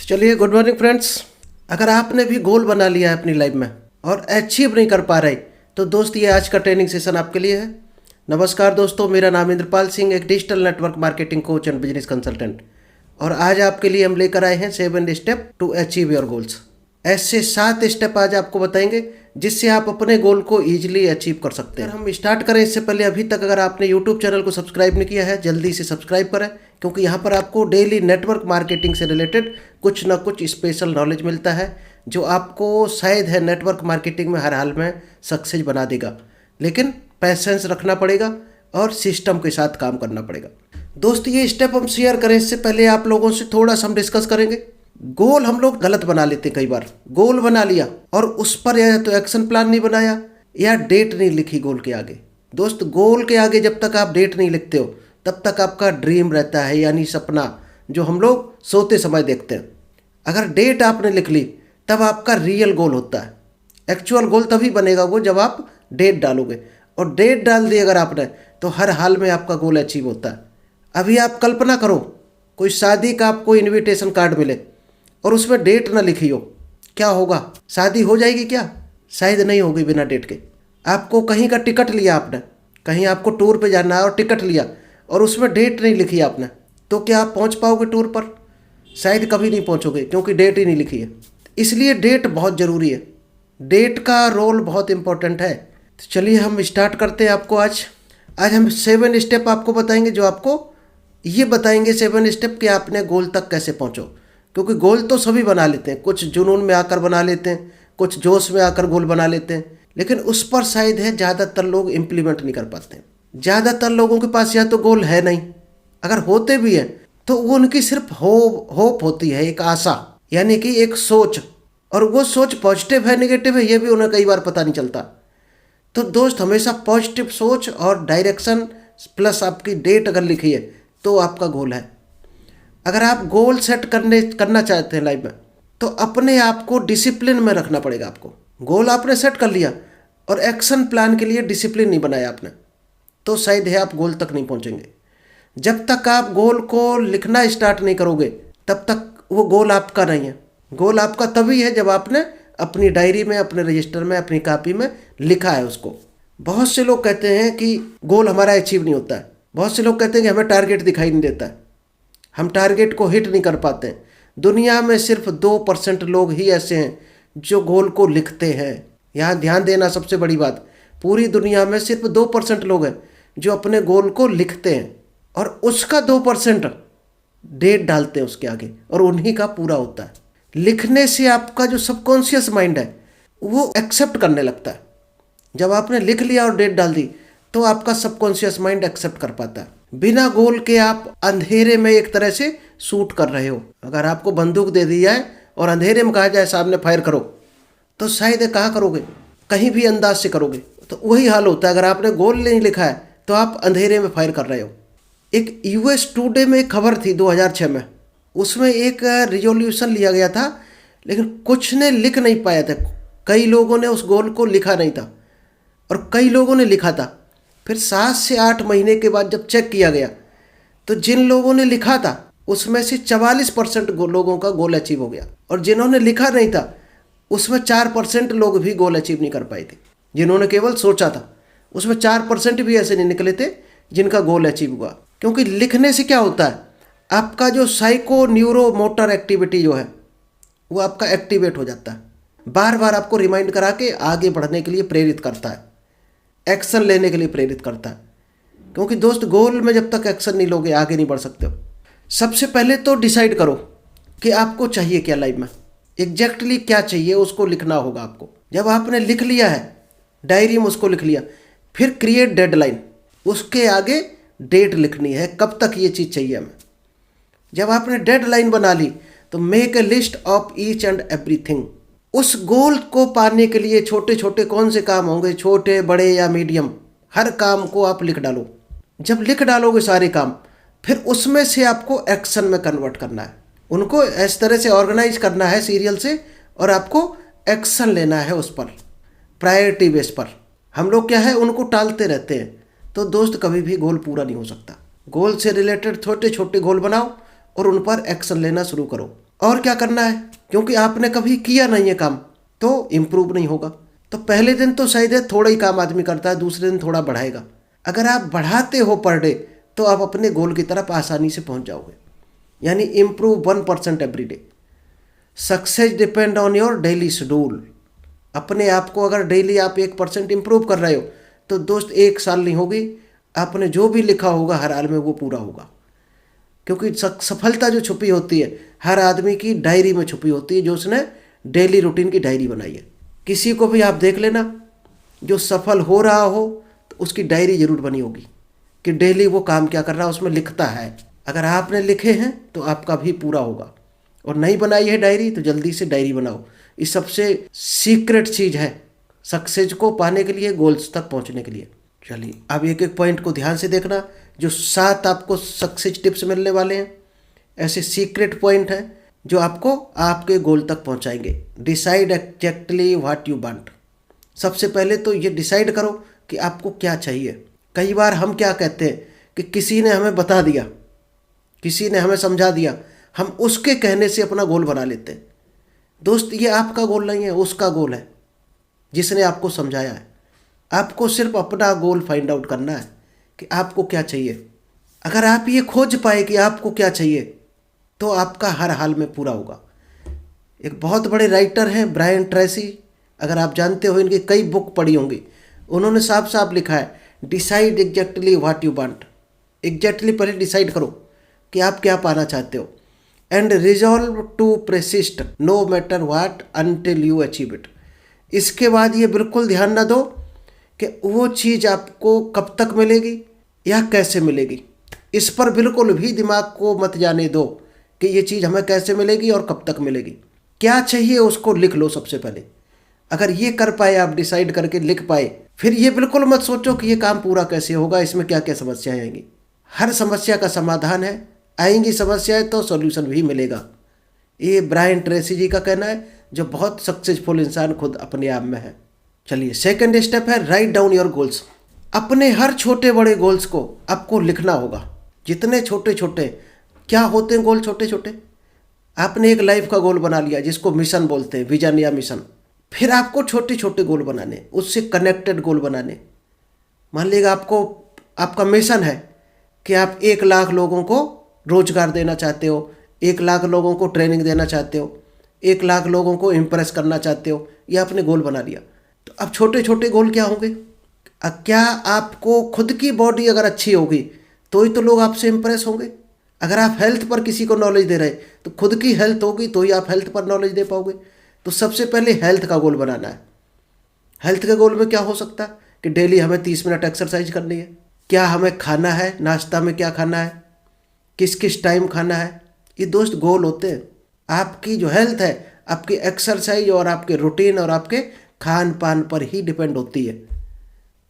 चलिए, good morning friends. अगर आपने भी गोल बना लिया है अपनी लाइफ में और अचीव नहीं कर पा रहे, तो दोस्त ये आज का ट्रेनिंग सेशन आपके लिए है। नमस्कार दोस्तों, मेरा नाम इंद्रपाल सिंह, एक digital network marketing coach and business consultant. और आज आपके लिए हम लेकर आए हैं 7 step to achieve your goals. ऐसे 7 स्टेप आज आपको बताएंगे जिससे आप अपने गोल को ईजिली अचीव कर सकते हैं। हम स्टार्ट करें इससे पहले अभी तक अगर आपने यूट्यूब चैनल को सब्सक्राइब नहीं किया है, जल्दी से सब्सक्राइब करें, क्योंकि यहाँ पर आपको डेली नेटवर्क मार्केटिंग से रिलेटेड कुछ ना कुछ स्पेशल नॉलेज मिलता है जो आपको शायद है नेटवर्क मार्केटिंग में हर हाल में सक्सेस बना देगा। लेकिन पैसेंस रखना पड़ेगा और सिस्टम के साथ काम करना पड़ेगा। दोस्त ये स्टेप हम शेयर करें इससे पहले आप लोगों से थोड़ा सा हम डिस्कस करेंगे। गोल हम लोग गलत बना लेते हैं। कई बार गोल बना लिया और उस पर या तो एक्शन प्लान नहीं बनाया या डेट नहीं लिखी गोल के आगे। दोस्त गोल के आगे जब तक आप डेट नहीं लिखते हो तब तक आपका ड्रीम रहता है, यानी सपना जो हम लोग सोते समय देखते हैं। अगर डेट आपने लिख ली तब आपका रियल गोल होता है। एक्चुअल गोल तभी बनेगा वो जब आप डेट डालोगे, और डेट डाल दी अगर आपने तो हर हाल में आपका गोल अचीव होता है। अभी आप कल्पना करो कोई शादी का आपको इनविटेशन कार्ड मिले और उसमें डेट ना लिखी हो, क्या होगा? शादी हो जाएगी क्या? शायद नहीं होगी बिना डेट के। आपको कहीं का टिकट लिया आपने, कहीं आपको टूर पे जाना है और टिकट लिया और उसमें डेट नहीं लिखी आपने, तो क्या आप पहुंच पाओगे टूर पर? शायद कभी नहीं पहुंचोगे, क्योंकि डेट ही नहीं लिखी है। इसलिए डेट बहुत ज़रूरी है। डेट का रोल बहुत इंपॉर्टेंट है। तो चलिए हम स्टार्ट करते हैं। आपको आज हम 7 स्टेप आपको बताएंगे जो आपको ये बताएंगे 7 स्टेप कि आपने गोल तक कैसे पहुँचो। क्योंकि गोल तो सभी बना लेते हैं, कुछ जुनून में आकर बना लेते हैं, कुछ जोश में आकर गोल बना लेते हैं, लेकिन उस पर शायद है ज़्यादातर लोग इम्प्लीमेंट नहीं कर पाते हैं। ज़्यादातर लोगों के पास या तो गोल है नहीं, अगर होते भी हैं तो वो उनकी सिर्फ होप होती है, एक आशा, यानी कि एक सोच, और वो सोच पॉजिटिव है नेगेटिव है ये भी उन्हें कई बार पता नहीं चलता। तो दोस्त हमेशा पॉजिटिव सोच और डायरेक्शन प्लस आपकी डेट अगर लिखी है तो आपका गोल है। अगर आप गोल सेट करना चाहते हैं लाइफ में तो अपने आप को डिसिप्लिन में रखना पड़ेगा। आपको गोल आपने सेट कर लिया और एक्शन प्लान के लिए डिसिप्लिन नहीं बनाया आपने, तो शायद है आप गोल तक नहीं पहुंचेंगे। जब तक आप गोल को लिखना स्टार्ट नहीं करोगे तब तक वो गोल आपका नहीं है। गोल आपका तभी है जब आपने अपनी डायरी में, अपने रजिस्टर में, अपनी कॉपी में लिखा है उसको। बहुत से लोग कहते हैं कि गोल हमारा अचीव नहीं होता है। बहुत से लोग कहते हैं कि हमें टारगेट दिखाई नहीं देता है, हम टारगेट को हिट नहीं कर पाते हैं। दुनिया में सिर्फ 2% लोग ही ऐसे हैं जो गोल को लिखते हैं। यहाँ ध्यान देना सबसे बड़ी बात, पूरी दुनिया में सिर्फ 2% लोग हैं जो अपने गोल को लिखते हैं, और उसका 2% डेट डालते हैं उसके आगे, और उन्हीं का पूरा होता है। लिखने से आपका जो सबकॉन्शियस माइंड है वो एक्सेप्ट करने लगता है। जब आपने लिख लिया और डेट डाल दी तो आपका सबकॉन्शियस माइंड एक्सेप्ट कर पाता है। बिना गोल के आप अंधेरे में एक तरह से शूट कर रहे हो। अगर आपको बंदूक दे दी जाए और अंधेरे में कहा जाए सामने फायर करो, तो शायद कहाँ करोगे? कहीं भी अंदाज से करोगे। तो वही हाल होता है, अगर आपने गोल नहीं लिखा है तो आप अंधेरे में फायर कर रहे हो। एक US टुडे में एक खबर थी 2006 में, उसमें एक रिजोल्यूशन लिया गया था, लेकिन कुछ ने लिख नहीं पाया था। कई लोगों ने उस गोल को लिखा नहीं था और कई लोगों ने लिखा था। फिर 7 से 8 महीने के बाद जब चेक किया गया तो जिन लोगों ने लिखा था उसमें से 44% लोगों का गोल अचीव हो गया, और जिन्होंने लिखा नहीं था उसमें 4% लोग भी गोल अचीव नहीं कर पाए थे। जिन्होंने केवल सोचा था उसमें 4% भी ऐसे नहीं निकले थे जिनका गोल अचीव हुआ। क्योंकि लिखने से क्या होता है, आपका जो साइको न्यूरो मोटर एक्टिविटी जो है वो आपका एक्टिवेट हो जाता है। बार बार आपको रिमाइंड करा के आगे बढ़ने के लिए प्रेरित करता है, एक्शन लेने के लिए प्रेरित करता है। क्योंकि दोस्त गोल में जब तक एक्शन नहीं लोगे आगे नहीं बढ़ सकते हो। सबसे पहले तो डिसाइड करो कि आपको चाहिए क्या लाइफ में, एग्जैक्टली क्या चाहिए उसको लिखना होगा आपको। जब आपने लिख लिया है, डायरी में उसको लिख लिया, फिर क्रिएट डेडलाइन, उसके आगे डेट लिखनी है कब तक ये चीज़ चाहिए हमें। जब आपने डेडलाइन बना ली तो make a list of each and everything. उस गोल को पाने के लिए छोटे छोटे कौन से काम होंगे, छोटे बड़े या मीडियम, हर काम को आप लिख डालो। जब लिख डालोगे सारे काम, फिर उसमें से आपको एक्शन में कन्वर्ट करना है। उनको इस तरह से ऑर्गेनाइज करना है सीरियल से, और आपको एक्शन लेना है उस पर प्रायोरिटी बेस पर। हम लोग क्या है उनको टालते रहते हैं, तो दोस्त कभी भी गोल पूरा नहीं हो सकता। गोल से रिलेटेड छोटे छोटे गोल बनाओ और उन पर एक्शन लेना शुरू करो। और क्या करना है, क्योंकि आपने कभी किया नहीं है काम तो इम्प्रूव नहीं होगा। तो पहले दिन तो शायद है थोड़ा ही काम आदमी करता है, दूसरे दिन थोड़ा बढ़ाएगा। अगर आप बढ़ाते हो पर डे तो आप अपने गोल की तरफ आसानी से पहुंच जाओगे, यानी improve 1% every day. Success depend on your daily schedule. अपने आप को अगर डेली आप 1% इम्प्रूव कर रहे हो तो दोस्त 1 साल नहीं होगी, आपने जो भी लिखा होगा हर हाल में वो पूरा होगा। क्योंकि सफलता जो छुपी होती है हर आदमी की डायरी में छुपी होती है, जो उसने डेली रूटीन की डायरी बनाई है। किसी को भी आप देख लेना जो सफल हो रहा हो तो उसकी डायरी जरूर बनी होगी कि डेली वो काम क्या कर रहा है, उसमें लिखता है। अगर आपने लिखे हैं तो आपका भी पूरा होगा, और नहीं बनाई है डायरी तो जल्दी से डायरी बनाओ। ये सबसे सीक्रेट चीज़ है सक्सेस को पाने के लिए, गोल्स तक पहुंचने के लिए। चलिए अब एक एक पॉइंट को ध्यान से देखना, जो 7 आपको सक्सेस टिप्स मिलने वाले हैं, ऐसे सीक्रेट पॉइंट हैं जो आपको आपके गोल तक पहुंचाएंगे। Decide exactly what you want. सबसे पहले तो ये डिसाइड करो कि आपको क्या चाहिए। कई बार हम क्या कहते हैं कि किसी ने हमें बता दिया, किसी ने हमें समझा दिया, हम उसके कहने से अपना गोल बना लेते हैं। दोस्त ये आपका गोल नहीं है, उसका गोल है जिसने आपको समझाया है। आपको सिर्फ अपना गोल फाइंड आउट करना है कि आपको क्या चाहिए। अगर आप ये खोज पाए कि आपको क्या चाहिए तो आपका हर हाल में पूरा होगा। एक बहुत बड़े राइटर हैं ब्रायन ट्रेसी, अगर आप जानते हो, इनकी कई बुक पढ़ी होंगी। उन्होंने साफ साफ लिखा है decide exactly what you want. Exactly पहले डिसाइड करो कि आप क्या पाना चाहते हो, and resolve to persist no matter what until you achieve it. इसके बाद ये बिल्कुल ध्यान ना दो कि वो चीज़ आपको कब तक मिलेगी या कैसे मिलेगी। इस पर बिल्कुल भी दिमाग को मत जाने दो कि ये चीज़ हमें कैसे मिलेगी और कब तक मिलेगी। क्या चाहिए उसको लिख लो सबसे पहले। अगर ये कर पाए, आप डिसाइड करके लिख पाए, फिर ये बिल्कुल मत सोचो कि ये काम पूरा कैसे होगा, इसमें क्या क्या समस्याएं आएंगी। हर समस्या का समाधान है, आएंगी समस्याएं तो सॉल्यूशन भी मिलेगा। ये ब्रायन ट्रेसी जी का कहना है, जो बहुत सक्सेसफुल इंसान खुद अपने आप में है। चलिए सेकंड स्टेप है राइट डाउन योर गोल्स। अपने हर छोटे बड़े गोल्स को आपको लिखना होगा। जितने छोटे छोटे क्या होते हैं गोल, छोटे छोटे। आपने एक लाइफ का गोल बना लिया जिसको मिशन बोलते हैं, विजन या मिशन। फिर आपको छोटे छोटे गोल बनाने, उससे कनेक्टेड गोल बनाने। मान लीजिए आपको आपका मिशन है कि आप 1 लाख लोगों को रोजगार देना चाहते हो, 1 लाख लोगों को ट्रेनिंग देना चाहते हो, 1 लाख लोगों को इम्प्रेस करना चाहते हो, यह आपने गोल बना लिया। तो अब छोटे छोटे गोल क्या होंगे? क्या आपको खुद की बॉडी अगर अच्छी होगी तो ही तो लोग आपसे इम्प्रेस होंगे। अगर आप हेल्थ पर किसी को नॉलेज दे रहे तो खुद की हेल्थ होगी तो ही आप हेल्थ पर नॉलेज दे पाओगे। तो सबसे पहले हेल्थ का गोल बनाना है। हेल्थ के गोल में क्या हो सकता है कि डेली हमें 30 मिनट एक्सरसाइज करनी है। क्या हमें खाना है, नाश्ता में क्या खाना है, किस किस टाइम खाना है, ये दोस्त गोल होते हैं। आपकी जो हेल्थ है आपकी एक्सरसाइज और आपके रूटीन और आपके खान पान पर ही डिपेंड होती है।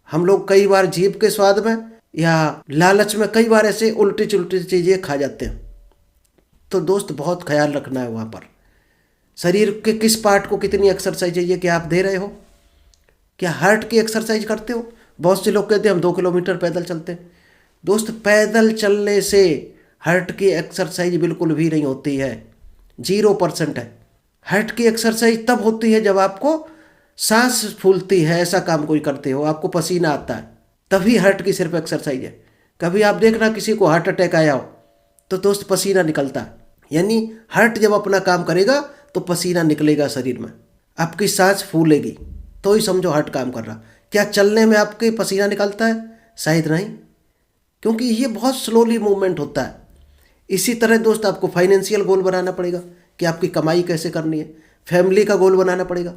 हम लोग कई बार जीभ के स्वाद में या लालच में कई बार ऐसे उल्टी चुल्टी चीज़ें खा जाते हैं। तो दोस्त बहुत ख्याल रखना है वहाँ पर। शरीर के किस पार्ट को कितनी एक्सरसाइज चाहिए, क्या आप दे रहे हो? क्या हार्ट की एक्सरसाइज करते हो? बहुत से लोग कहते हैं हम 2 किलोमीटर पैदल चलते हैं। दोस्त पैदल चलने से हार्ट की एक्सरसाइज बिल्कुल भी नहीं होती है, 0% है। हार्ट की एक्सरसाइज तब होती है जब आपको सांस फूलती है, ऐसा काम कोई करते हो, आपको पसीना आता है, तभी हार्ट की सिर्फ एक्सरसाइज है। कभी आप देखना किसी को हार्ट अटैक आया हो तो दोस्त पसीना निकलता है, यानी हार्ट जब अपना काम करेगा तो पसीना निकलेगा शरीर में, आपकी सांस फूलेगी, तो ही समझो हार्ट काम कर रहा। क्या चलने में आपके पसीना निकलता है? शायद नहीं, क्योंकि ये बहुत स्लोली मूवमेंट होता है। इसी तरह दोस्त आपको फाइनेंशियल गोल बनाना पड़ेगा कि आपकी कमाई कैसे करनी है। फैमिली का गोल बनाना पड़ेगा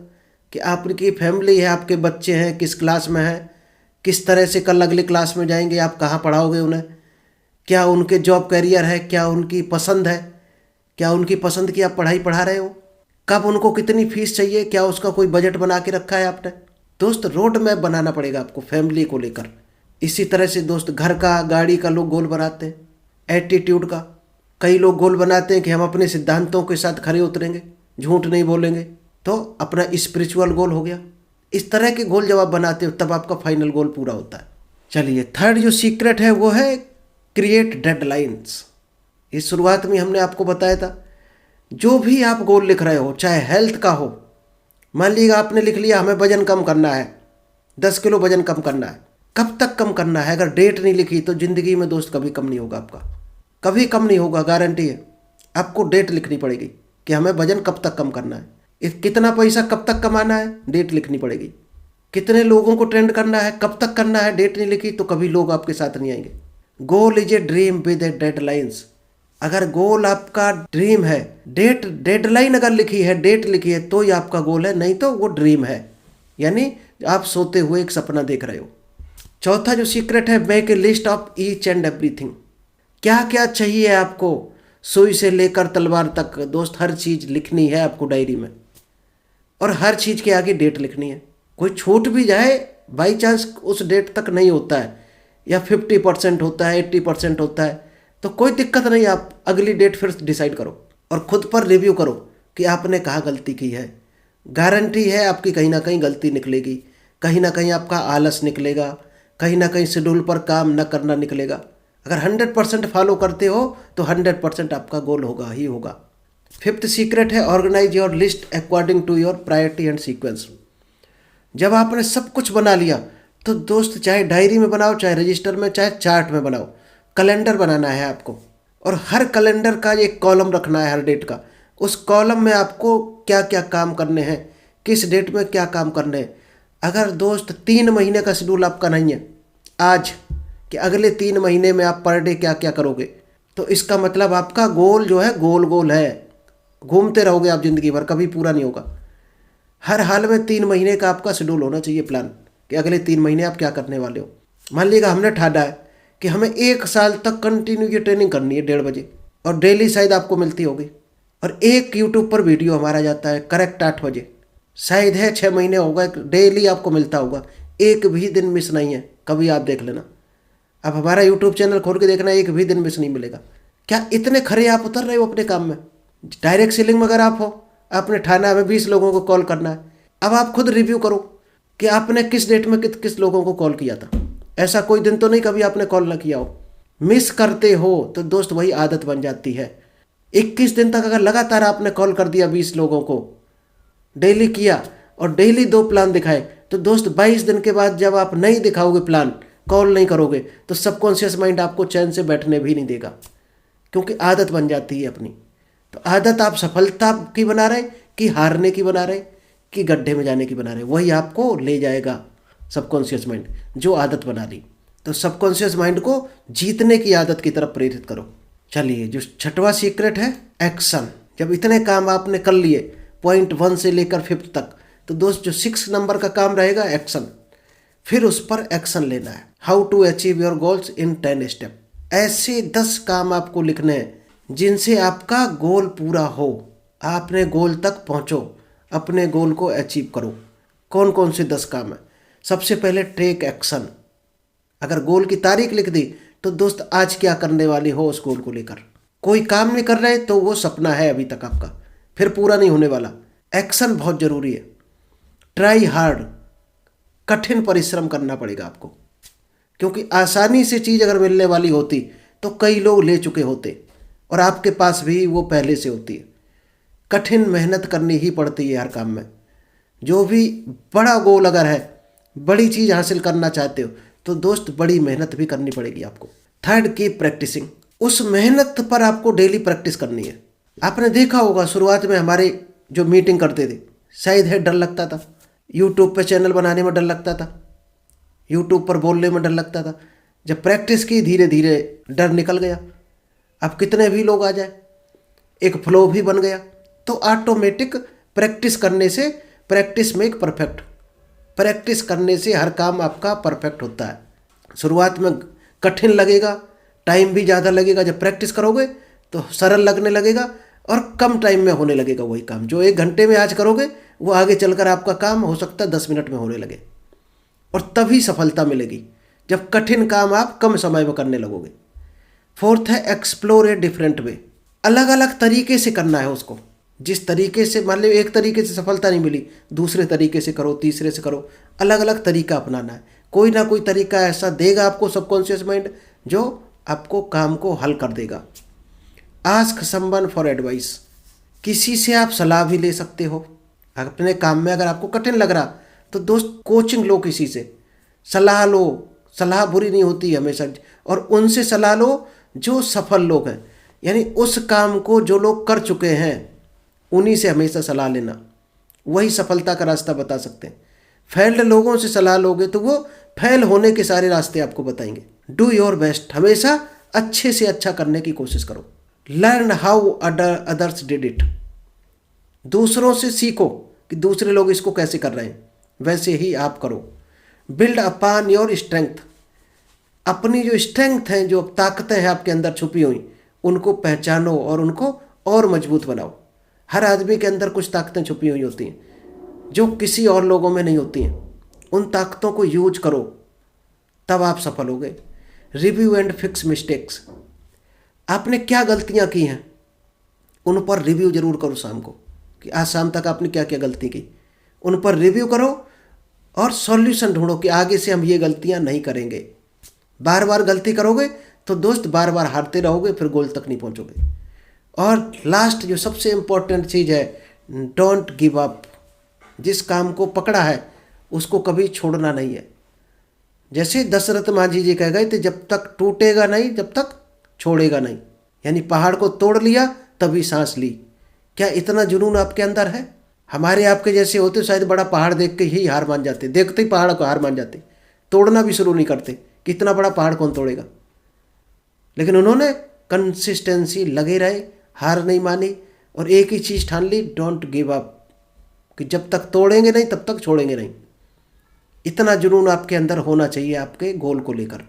कि आपकी फैमिली है, आपके बच्चे हैं, किस क्लास में हैं, किस तरह से कल अगले क्लास में जाएंगे, आप कहाँ पढ़ाओगे उन्हें, क्या उनके जॉब कैरियर है, क्या उनकी पसंद है, क्या उनकी पसंद की आप पढ़ाई पढ़ा रहे हो, कब उनको कितनी फीस चाहिए, क्या उसका कोई बजट बना के रखा है आपने। दोस्त रोड मैप बनाना पड़ेगा आपको फैमिली को लेकर। इसी तरह से दोस्त घर का, गाड़ी का लोग गोल बनाते हैं, एटीट्यूड का। कई लोग गोल बनाते हैं कि हम अपने सिद्धांतों के साथ खरे उतरेंगे, झूठ नहीं बोलेंगे, तो अपना स्पिरिचुअल गोल हो गया। इस तरह के गोल जब आप बनाते हो तब आपका फाइनल गोल पूरा होता है। चलिए थर्ड जो सीक्रेट है वो है क्रिएट डेडलाइंस। इस शुरुआत में हमने आपको बताया था जो भी आप गोल लिख रहे हो, चाहे हेल्थ का हो, मान लीजिए आपने लिख लिया हमें वजन कम करना है, 10 किलो वजन कम करना है। कब तक कम करना है? अगर डेट नहीं लिखी तो ज़िंदगी में दोस्त कभी कम नहीं होगा आपका, कभी कम नहीं होगा, गारंटी है। आपको डेट लिखनी पड़ेगी कि हमें वजन कब तक कम करना है, कितना पैसा कब तक कमाना है, डेट लिखनी पड़ेगी। कितने लोगों को ट्रेंड करना है, कब तक करना है, डेट नहीं लिखी तो कभी लोग आपके साथ नहीं आएंगे। Goal is a dream with A deadlines. अगर गोल आपका ड्रीम है, डेडलाइन अगर लिखी है, डेट लिखी है तो ये आपका गोल है, नहीं तो वो ड्रीम है, यानी आप सोते हुए एक सपना देख रहे हो। चौथा जो सीक्रेट है, make a list of each and everything. क्या क्या चाहिए आपको, सुई से लेकर तलवार तक दोस्त, हर चीज़ लिखनी है आपको डायरी में, और हर चीज़ के आगे डेट लिखनी है। कोई छूट भी जाए, बाई चांस उस डेट तक नहीं होता है, या 50% होता है, 80% होता है, तो कोई दिक्कत नहीं, आप अगली डेट फिर डिसाइड करो और खुद पर रिव्यू करो कि आपने कहाँ गलती की है। गारंटी है आपकी कहीं ना कहीं गलती निकलेगी, कहीं ना कहीं आपका आलस निकलेगा, कहीं ना कहीं शेड्यूल पर काम न करना निकलेगा। अगर 100% फॉलो करते हो तो 100% आपका गोल होगा ही होगा। फिफ्थ सीक्रेट है, organise your list according to your priority and sequence. जब आपने सब कुछ बना लिया तो दोस्त, चाहे डायरी में बनाओ, चाहे रजिस्टर में, चाहे चार्ट में बनाओ, कैलेंडर बनाना है आपको, और हर कैलेंडर का एक कॉलम रखना है हर डेट का। उस कॉलम में आपको क्या क्या काम करने हैं, किस डेट में क्या काम करने हैं। अगर दोस्त 3 महीने का शेड्यूल आपका नहीं है आज, कि अगले 3 महीने में आप पर डे क्या क्या करोगे, तो इसका मतलब आपका गोल जो है गोल गोल है, घूमते रहोगे आप ज़िंदगी भर, कभी पूरा नहीं होगा। हर हाल में 3 महीने का आपका शेड्यूल होना चाहिए, प्लान, कि अगले 3 महीने आप क्या करने वाले हो। मान लीजिएगा हमने ठाना है कि हमें 1 साल तक कंटिन्यू ये ट्रेनिंग करनी है 1:30 बजे, और डेली शायद आपको मिलती होगी, और एक यूट्यूब पर वीडियो हमारा जाता है करेक्ट 8 बजे, शायद है 6 महीने होगा, डेली आपको मिलता होगा, एक भी दिन मिस नहीं है, कभी आप देख लेना। अब हमारा यूट्यूब चैनल खोल के देखना, एक भी दिन मिस नहीं मिलेगा। क्या इतने खरे आप उतर रहे हो अपने काम में? डायरेक्ट सेलिंग में अगर आप हो, आपने ठाना हमें 20 लोगों को कॉल करना है, अब आप खुद रिव्यू करो कि आपने किस डेट में किस लोगों को कॉल किया था। ऐसा कोई दिन तो नहीं कभी आपने कॉल ना किया हो। मिस करते हो तो दोस्त वही आदत बन जाती है। 21 दिन तक अगर लगातार आपने कॉल कर दिया 20 लोगों को, डेली किया और डेली 2 प्लान दिखाए, तो दोस्त 22 दिन के बाद जब आप नहीं दिखाओगे प्लान, कॉल नहीं करोगे, तो सबकॉन्शियस माइंड आपको चैन से बैठने भी नहीं देगा, क्योंकि आदत बन जाती है अपनी। तो आदत आप सफलता की बना रहे कि हारने की बना रहे कि गड्ढे में जाने की बना रहे, वही आपको ले जाएगा सबकॉन्शियस माइंड, जो आदत बना ली। तो सबकॉन्शियस माइंड को जीतने की आदत की तरफ प्रेरित करो। चलिए, जो छठवां सीक्रेट है, एक्शन। जब इतने काम आपने कर लिए पॉइंट 1 से लेकर 5th तक, तो दोस्त जो 6 नंबर का काम रहेगा, एक्शन, फिर उस पर एक्शन लेना है। How to achieve your goals in 10 step. ऐसे 10 काम आपको लिखने हैं जिनसे आपका गोल पूरा हो, आपने गोल तक पहुंचो, अपने गोल को अचीव करो। कौन कौन से 10 काम है? सबसे पहले टेक एक्शन। अगर गोल की तारीख लिख दी तो दोस्त आज क्या करने वाले हो उस गोल को लेकर। कोई काम नहीं कर रहे तो वो सपना है अभी तक आपका, फिर पूरा नहीं होने वाला। एक्शन बहुत ज़रूरी है। ट्राई हार्ड, कठिन परिश्रम करना पड़ेगा आपको, क्योंकि आसानी से चीज़ अगर मिलने वाली होती तो कई लोग ले चुके होते, और आपके पास भी वो पहले से होती है। कठिन मेहनत करनी ही पड़ती है हर काम में। जो भी बड़ा गोल अगर है, बड़ी चीज़ हासिल करना चाहते हो, तो दोस्त बड़ी मेहनत भी करनी पड़ेगी आपको। Third, keep practising. उस मेहनत पर आपको डेली प्रैक्टिस करनी है। आपने देखा होगा शुरुआत में हमारे जो मीटिंग करते थे, शायद है डर लगता था, यूट्यूब पे चैनल बनाने में डर लगता था, यूट्यूब पर बोलने में डर लगता था। जब प्रैक्टिस की, धीरे धीरे डर निकल गया। अब कितने भी लोग आ जाए, एक फ्लो भी बन गया। तो ऑटोमेटिक प्रैक्टिस करने से, प्रैक्टिस मेक परफेक्ट, प्रैक्टिस करने से हर काम आपका परफेक्ट होता है। शुरुआत में कठिन लगेगा, टाइम भी ज़्यादा लगेगा। जब प्रैक्टिस करोगे तो सरल लगने लगेगा, और कम टाइम में होने लगेगा वही काम। जो 1 घंटे में आज करोगे, वो आगे चलकर आपका काम हो सकता है 10 मिनट में होने लगे, और तभी सफलता मिलेगी जब कठिन काम आप कम समय में करने लगोगे। फोर्थ है, एक्सप्लोर ए डिफरेंट वे। अलग अलग तरीके से करना है उसको। जिस तरीके से, मान लो एक तरीके से सफलता नहीं मिली, दूसरे तरीके से करो, तीसरे से करो, अलग अलग तरीका अपनाना है। कोई ना कोई तरीका ऐसा देगा आपको सबकॉन्शियस माइंड, जो आपको काम को हल कर देगा। Ask someone for advice. किसी से आप सलाह भी ले सकते हो अपने काम में। अगर आपको कठिन लग रहा तो दोस्त कोचिंग लो, किसी से सलाह लो। सलाह बुरी नहीं होती हमेशा, और उनसे सलाह लो जो सफल लोग हैं, यानी उस काम को जो लोग कर चुके हैं उन्हीं से हमेशा सलाह लेना, वही सफलता का रास्ता बता सकते हैं। फेल्ड लोगों से सलाह लोगे तो वो फेल होने के सारे रास्ते आपको बताएंगे। डू योर बेस्ट, हमेशा अच्छे से अच्छा करने की कोशिश करो। Learn how others did it, दूसरों से सीखो कि दूसरे लोग इसको कैसे कर रहे हैं, वैसे ही आप करो। बिल्ड अपॉन योर स्ट्रेंथ, अपनी जो स्ट्रेंथ हैं, जो ताकतें हैं आपके अंदर छुपी हुई, उनको पहचानो और उनको और मजबूत बनाओ। हर आदमी के अंदर कुछ ताकतें छुपी हुई होती हैं जो किसी और लोगों में नहीं होती हैं। उन ताकतों को यूज करो, तब आप सफल होगे। रिव्यू एंड फिक्स मिस्टेक्स, आपने क्या गलतियां की हैं उन पर रिव्यू जरूर करो शाम को, कि आज शाम तक आपने क्या क्या गलती की। उन पर रिव्यू करो और सॉल्यूशन ढूंढो कि आगे से हम ये गलतियां नहीं करेंगे। बार बार गलती करोगे तो दोस्त बार बार हारते रहोगे, फिर गोल तक नहीं पहुंचोगे। और लास्ट जो सबसे इम्पोर्टेंट चीज़ है, डोंट गिव अप। जिस काम को पकड़ा है उसको कभी छोड़ना नहीं है। जैसे दशरथ मांझी जी कह गए थे, जब तक टूटेगा नहीं जब तक छोड़ेगा नहीं। यानी पहाड़ को तोड़ लिया तभी सांस ली। क्या इतना जुनून आपके अंदर है? हमारे आपके जैसे होते शायद बड़ा पहाड़ देख के ही हार मान जाते, देखते ही पहाड़ को हार मान जाते, तोड़ना भी शुरू नहीं करते। कितना बड़ा पहाड़ कौन तोड़ेगा? लेकिन उन्होंने कंसिस्टेंसी लगे रहे, हार नहीं मानी और एक ही चीज़ ठान ली, डोंट गिव अप, कि जब तक तोड़ेंगे नहीं तब तक छोड़ेंगे नहीं। इतना जुनून आपके अंदर होना चाहिए आपके गोल को लेकर।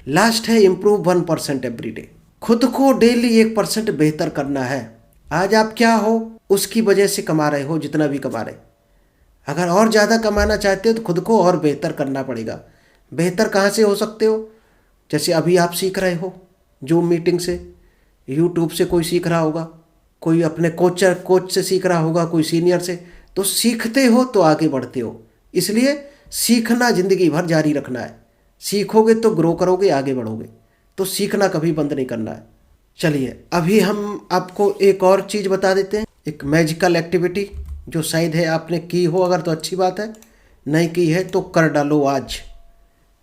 लास्ट है इम्प्रूव 1% एवरी डे, खुद को डेली 1% बेहतर करना है। आज आप क्या हो उसकी वजह से कमा रहे हो जितना भी कमा रहे। अगर और ज़्यादा कमाना चाहते हो तो खुद को और बेहतर करना पड़ेगा। बेहतर कहाँ से हो सकते हो? जैसे अभी आप सीख रहे हो जूम मीटिंग से, यूट्यूब से कोई सीख रहा होगा, कोई अपने कोच से सीख रहा होगा, कोई सीनियर से। तो सीखते हो तो आगे बढ़ते हो, इसलिए सीखना ज़िंदगी भर जारी रखना है। सीखोगे तो ग्रो करोगे, आगे बढ़ोगे। तो सीखना कभी बंद नहीं करना है। चलिए अभी हम आपको एक और चीज़ बता देते हैं, एक मैजिकल एक्टिविटी जो शायद है आपने की हो, अगर तो अच्छी बात है, नहीं की है तो कर डालो आज।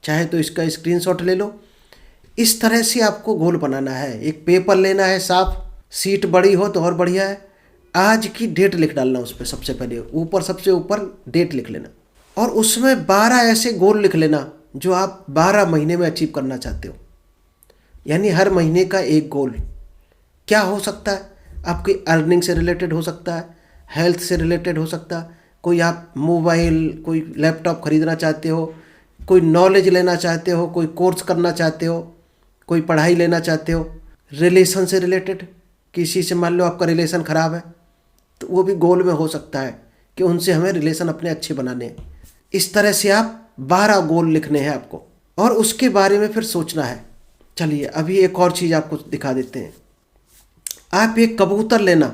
चाहे तो इसका स्क्रीनशॉट ले लो। इस तरह से आपको गोल बनाना है। एक पेपर लेना है साफ, सीट बड़ी हो तो और बढ़िया है। आज की डेट लिख डालना उस पर, सबसे पहले ऊपर, सबसे ऊपर डेट लिख लेना और उसमें 12 ऐसे गोल लिख लेना जो आप 12 महीने में अचीव करना चाहते हो। यानी हर महीने का एक गोल। क्या हो सकता है? आपकी अर्निंग से रिलेटेड हो सकता है, हेल्थ से रिलेटेड हो सकता है, कोई आप मोबाइल, कोई लैपटॉप खरीदना चाहते हो, कोई नॉलेज लेना चाहते हो, कोई कोर्स करना चाहते हो, कोई पढ़ाई लेना चाहते हो, रिलेशन से रिलेटेड, किसी से मान लो आपका रिलेशन ख़राब है तो वो भी गोल में हो सकता है कि उनसे हमें रिलेशन अपने अच्छे बनाने हैं। इस तरह से आप 12 गोल लिखने हैं आपको और उसके बारे में फिर सोचना है। चलिए अभी एक और चीज़ आपको दिखा देते हैं। आप एक कबूतर लेना,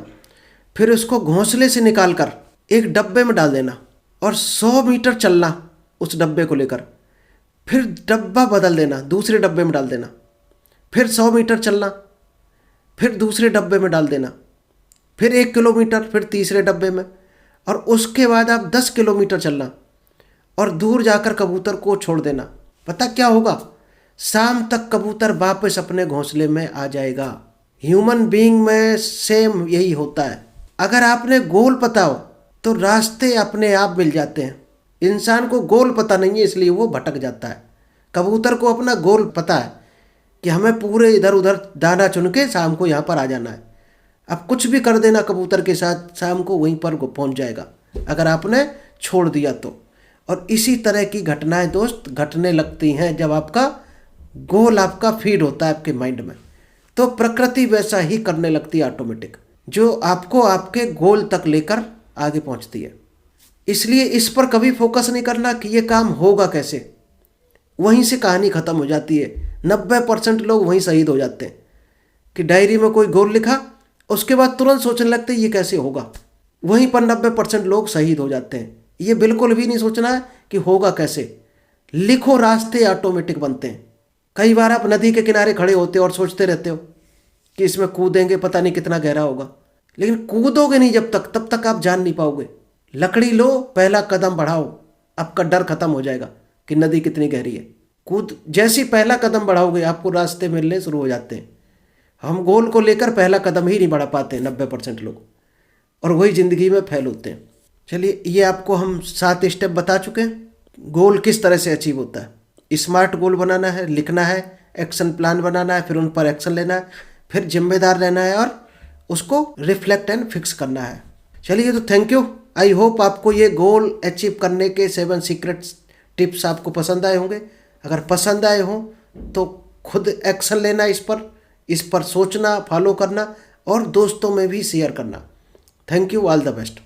फिर उसको घोंसले से निकाल कर एक डब्बे में डाल देना और 100 मीटर चलना उस डब्बे को लेकर, फिर डब्बा बदल देना, दूसरे डब्बे में डाल देना, फिर 100 मीटर चलना, फिर दूसरे डब्बे में डाल देना, फिर 1 किलोमीटर, फिर तीसरे डब्बे में, और उसके बाद आप 10 किलोमीटर चलना और दूर जाकर कबूतर को छोड़ देना। पता क्या होगा? शाम तक कबूतर वापस अपने घोंसले में आ जाएगा। ह्यूमन बीइंग में सेम यही होता है। अगर आपने गोल पता हो तो रास्ते अपने आप मिल जाते हैं। इंसान को गोल पता नहीं है इसलिए वो भटक जाता है। कबूतर को अपना गोल पता है कि हमें पूरे इधर उधर दाना चुन के शाम को यहाँ पर आ जाना है। अब कुछ भी कर देना कबूतर के साथ, शाम को वहीं पर पहुँच जाएगा अगर आपने छोड़ दिया तो। और इसी तरह की घटनाएं दोस्त घटने लगती हैं जब आपका गोल आपका फीड होता है आपके माइंड में, तो प्रकृति वैसा ही करने लगती है ऑटोमेटिक, जो आपको आपके गोल तक लेकर आगे पहुंचती है। इसलिए इस पर कभी फोकस नहीं करना कि ये काम होगा कैसे, वहीं से कहानी खत्म हो जाती है। 90% लोग वहीं शहीद हो जाते हैं कि डायरी में कोई गोल लिखा, उसके बाद तुरंत सोचने लगते हैं ये कैसे होगा। वहीं पर 90% लोग शहीद हो जाते हैं। ये बिल्कुल भी नहीं सोचना है कि होगा कैसे। लिखो, रास्ते ऑटोमेटिक बनते हैं। कई बार आप नदी के किनारे खड़े होते हो और सोचते रहते हो कि इसमें कूदेंगे, पता नहीं कितना गहरा होगा। लेकिन कूदोगे नहीं जब तक, तब तक आप जान नहीं पाओगे। लकड़ी लो, पहला कदम बढ़ाओ, आपका डर खत्म हो जाएगा कि नदी कितनी गहरी है। कूद जैसे ही पहला कदम बढ़ाओगे आपको रास्ते मिलने शुरू हो जाते हैं। हम गोल को लेकर पहला कदम ही नहीं बढ़ा पाते 90% लोग, और वही ज़िंदगी में फेल होते हैं। चलिए, ये आपको हम 7 स्टेप बता चुके हैं गोल किस तरह से अचीव होता है। स्मार्ट गोल बनाना है, लिखना है, एक्शन प्लान बनाना है, फिर उन पर एक्शन लेना है, फिर जिम्मेदार रहना है और उसको रिफ्लेक्ट एंड फिक्स करना है। चलिए, तो थैंक यू। आई होप आपको ये गोल अचीव करने के 7 सीक्रेट्स टिप्स आपको पसंद आए होंगे। अगर पसंद आए हों तो खुद एक्शन लेना, इस पर सोचना, फॉलो करना और दोस्तों में भी शेयर करना। Thank you, all the best.